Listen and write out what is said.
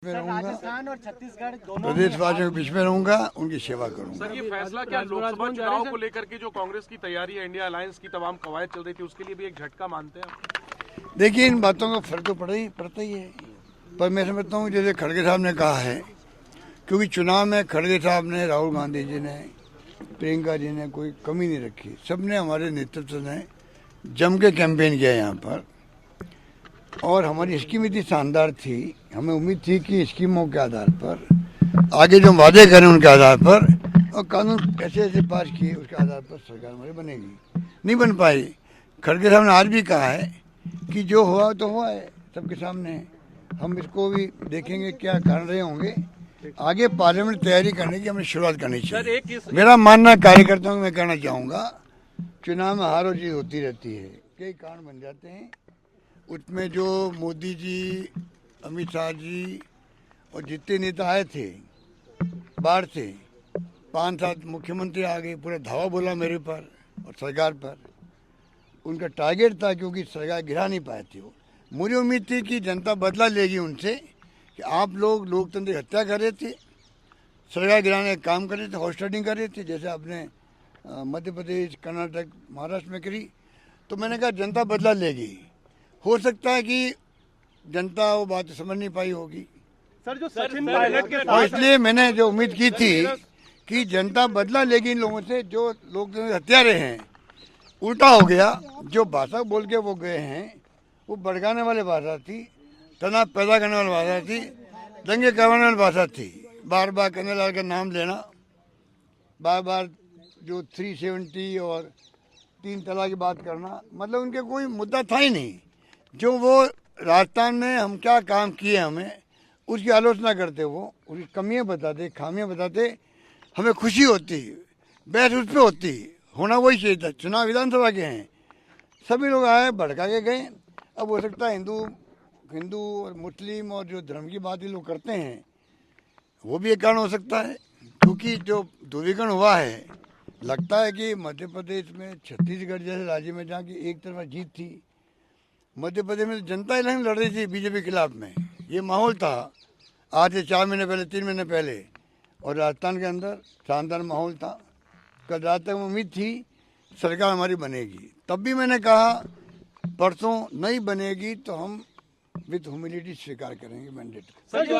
में रहूंगा, राजस्थान और छत्तीसगढ़ दोनों प्रदेशवासियों के बीच में रहूंगा, उनकी सेवा करूंगा। सर, ये फैसला क्या लोकसभा चुनाव को लेकर के जो कांग्रेस की तैयारी है, इंडिया अलायंस की तमाम कवायद चल रही थी, उसके लिए भी एक झटका मानते हैं? देखिए, इन बातों का फर्क तो पड़ता ही है, पर मैं समझता हूँ जैसे खड़गे साहब ने कहा है, क्योंकि चुनाव में खड़गे साहब ने, राहुल गांधी जी ने, प्रियंका जी ने कोई कमी नहीं रखी। सबने, हमारे नेतृत्व ने जम के कैंपेन किया यहाँ पर, और हमारी स्कीम इतनी शानदार थी, हमें उम्मीद थी कि स्कीमों के आधार पर आगे जो वादे करें उनके आधार पर, और कानून ऐसे ऐसे पास किए उसके आधार पर सरकार हमारी बनेगी। नहीं बन पाई। खड़गे साहब ने आज भी कहा है कि जो हुआ तो हुआ है, सबके सामने। हम इसको भी देखेंगे क्या कारण रहे होंगे, आगे पार्लियामेंट तैयारी करने की हमें शुरुआत करनी चाहिए। मेरा मानना कार्यकर्ताओं को मैं कहना चाहूँगा, चुनाव में हार और जीत होती रहती है, कई कारण बन जाते हैं। उसमें जो मोदी जी, अमित शाह जी और जितने नेता आए थे बाहर से, 5-7 मुख्यमंत्री आ गए, पूरा धावा बोला मेरे पर और सरकार पर। उनका टारगेट था, क्योंकि सरकार गिरा नहीं पाए थे वो। मुझे उम्मीद थी कि जनता बदला लेगी उनसे, कि आप लोग लोकतंत्र की हत्या कर रहे थे, सरकार गिराने का काम कर रहे थे, हॉस्टिंग कर रहे थे, जैसे आपने मध्य प्रदेश, कर्नाटक, महाराष्ट्र में करी। तो मैंने कहा जनता बदला लेगी। हो सकता है कि जनता वो बात समझ नहीं पाई होगी, सर जो सचिन पायलट के और इसलिए मैंने जो उम्मीद की थी कि जनता बदला लेगी इन लोगों से जो लोग हत्यारे हैं। उल्टा हो गया। जो भाषा बोल के वो गए हैं, वो भड़काने वाली भाषा थी, तनाव पैदा करने वाली भाषा थी, दंगे करवाने वाली भाषा थी। बार बार कन्हैया लाल का नाम लेना, बार बार जो 370 और 3 तलाक की बात करना, मतलब उनके कोई मुद्दा था ही नहीं। जो वो राजस्थान में हम क्या काम किए, हमें उसकी आलोचना करते, वो उसकी कमियां बताते, खामियां बताते, हमें खुशी होती, बहस उस पर होती। होना वही चाहिए था। चुनाव विधानसभा के हैं, सभी लोग आए, भड़का के गए। अब हो सकता है हिंदू और मुस्लिम और जो धर्म की बात ये लोग करते हैं, वो भी एक कारण हो सकता है, क्योंकि जो ध्रुवीकरण हुआ है, लगता है कि मध्य प्रदेश में, छत्तीसगढ़ जैसे राज्य में जहाँ की एक तरफा जीत थी, मध्य प्रदेश में जनता इलेक्शन लड़ रही थी बीजेपी के खिलाफ में, ये माहौल था आज से 4 महीने पहले, 3 महीने पहले। और राजस्थान के अंदर शानदार माहौल था। कल रात तक उम्मीद थी सरकार हमारी बनेगी, तब भी मैंने कहा परसों नहीं बनेगी तो हम विद ह्यूमिलिटी स्वीकार करेंगे मैंडेट को।